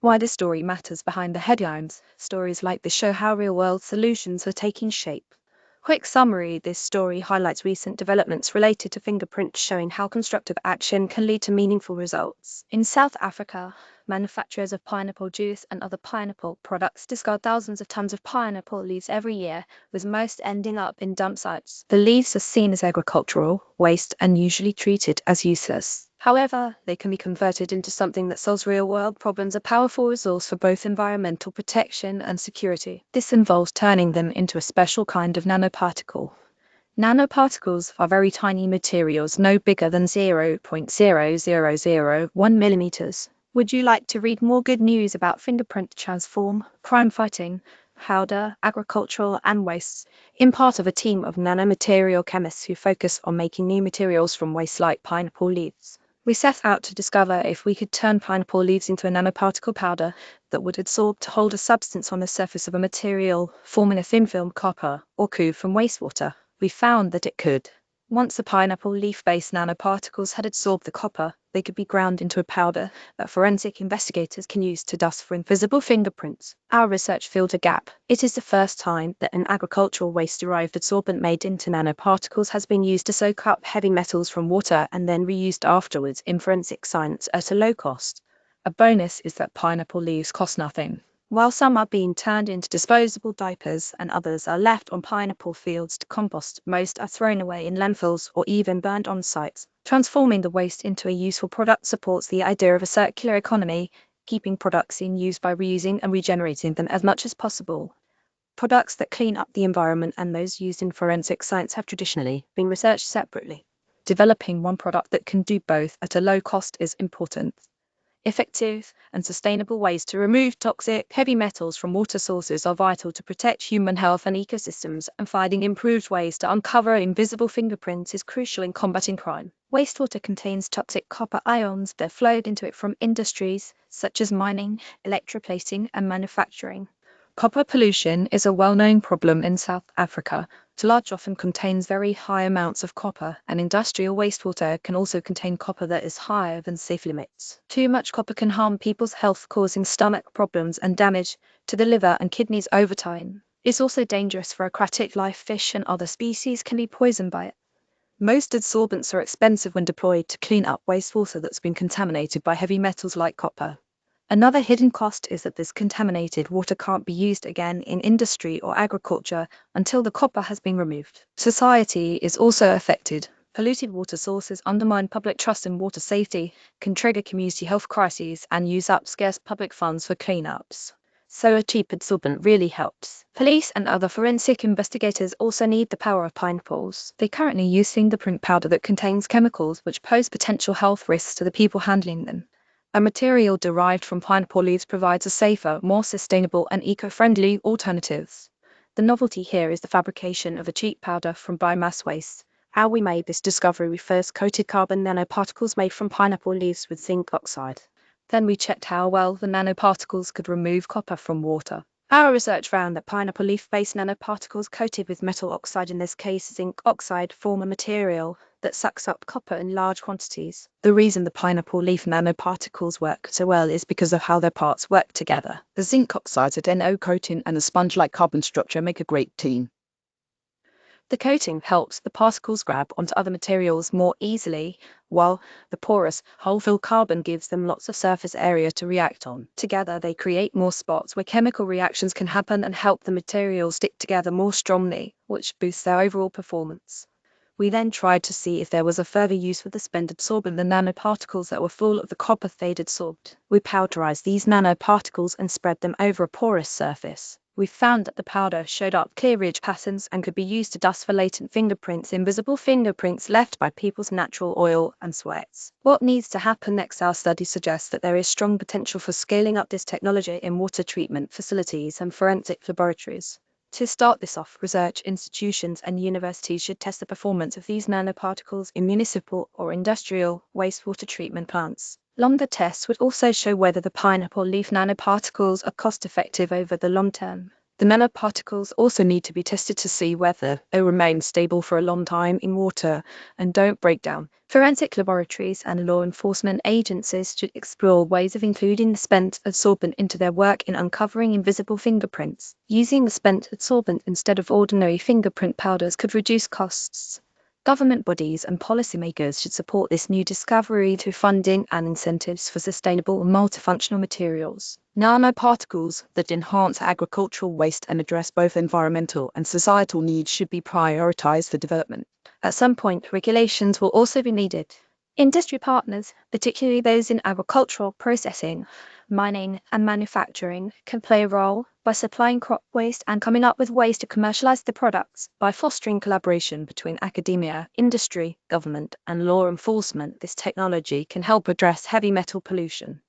Why this story matters behind the headlines. Stories like this show how real-world solutions are taking shape. Quick summary: this story highlights recent developments related to fingerprints, showing how constructive action can lead to meaningful results. In South Africa, manufacturers of pineapple juice and other pineapple products discard thousands of tons of pineapple leaves every year, with most ending up in dump sites. The leaves are seen as agricultural waste and usually treated as useless. However, they can be converted into something that solves real-world problems, a powerful resource for both environmental protection and security. This involves turning them into a special kind of nanoparticle. Nanoparticles are very tiny materials, no bigger than 0.0001 millimeters. Would you like to read more good news about fingerprint transform, crime fighting, powder, agricultural, and waste? I'm part of a team of nanomaterial chemists who focus on making new materials from waste like pineapple leaves. We set out to discover if we could turn pineapple leaves into a nanoparticle powder that would adsorb to hold a substance on the surface of a material, forming a thin film copper or Cu from wastewater. We found that it could. Once the pineapple leaf-based nanoparticles had absorbed the copper, they could be ground into a powder that forensic investigators can use to dust for invisible fingerprints. Our research filled a gap. It is the first time that an agricultural waste-derived adsorbent made into nanoparticles has been used to soak up heavy metals from water and then reused afterwards in forensic science at a low cost. A bonus is that pineapple leaves cost nothing. While some are being turned into disposable diapers and others are left on pineapple fields to compost, most are thrown away in landfills or even burned on sites. Transforming the waste into a useful product supports the idea of a circular economy, keeping products in use by reusing and regenerating them as much as possible. Products that clean up the environment and those used in forensic science have traditionally been researched separately. Developing one product that can do both at a low cost is important. Effective and sustainable ways to remove toxic heavy metals from water sources are vital to protect human health and ecosystems, and finding improved ways to uncover invisible fingerprints is crucial in combating crime. Wastewater contains toxic copper ions that flowed into it from industries such as mining, electroplating, and manufacturing. Copper pollution is a well-known problem in South Africa. Sludge often contains very high amounts of copper, and industrial wastewater can also contain copper that is higher than safe limits. Too much copper can harm people's health, causing stomach problems and damage to the liver and kidneys over time. It's also dangerous for aquatic life. Fish and other species can be poisoned by it. Most adsorbents are expensive when deployed to clean up wastewater that's been contaminated by heavy metals like copper. Another hidden cost is that this contaminated water can't be used again in industry or agriculture until the copper has been removed. Society is also affected. Polluted water sources undermine public trust in water safety, can trigger community health crises, and use up scarce public funds for cleanups. So a cheap adsorbent really helps. Police and other forensic investigators also need the power of pineapples. They currently use fingerprint powder that contains chemicals which pose potential health risks to the people handling them. A material derived from pineapple leaves provides a safer, more sustainable, and eco-friendly alternatives. The novelty here is the fabrication of a cheap powder from biomass waste. How we made this discovery: we first coated carbon nanoparticles made from pineapple leaves with zinc oxide. Then we checked how well the nanoparticles could remove copper from water. Our research found that pineapple leaf-based nanoparticles coated with metal oxide, in this case zinc oxide, form a material that sucks up copper in large quantities. The reason the pineapple leaf nanoparticles work so well is because of how their parts work together. The zinc oxides, a NO coating, and the sponge-like carbon structure make a great team. The coating helps the particles grab onto other materials more easily, while the porous, hole-filled carbon gives them lots of surface area to react on. Together they create more spots where chemical reactions can happen and help the materials stick together more strongly, which boosts their overall performance. We then tried to see if there was a further use for the spent adsorbent, the nanoparticles that were full of the copper they'd adsorbed. We powderized these nanoparticles and spread them over a porous surface. We found that the powder showed up clear ridge patterns and could be used to dust for latent fingerprints, invisible fingerprints left by people's natural oil and sweats. What needs to happen next? Our study suggests that there is strong potential for scaling up this technology in water treatment facilities and forensic laboratories. To start this off, research institutions and universities should test the performance of these nanoparticles in municipal or industrial wastewater treatment plants. Longer tests would also show whether the pineapple leaf nanoparticles are cost-effective over the long term. The nanoparticles also need to be tested to see whether they remain stable for a long time in water and don't break down. Forensic laboratories and law enforcement agencies should explore ways of including the spent adsorbent into their work in uncovering invisible fingerprints. Using the spent adsorbent instead of ordinary fingerprint powders could reduce costs. Government bodies and policymakers should support this new discovery through funding and incentives for sustainable and multifunctional materials. Nanoparticles that enhance agricultural waste and address both environmental and societal needs should be prioritized for development. At some point, regulations will also be needed. Industry partners, particularly those in agricultural processing, mining, and manufacturing, can play a role by supplying crop waste and coming up with ways to commercialize the products. By fostering collaboration between academia, industry, government, and law enforcement, this technology can help address heavy metal pollution.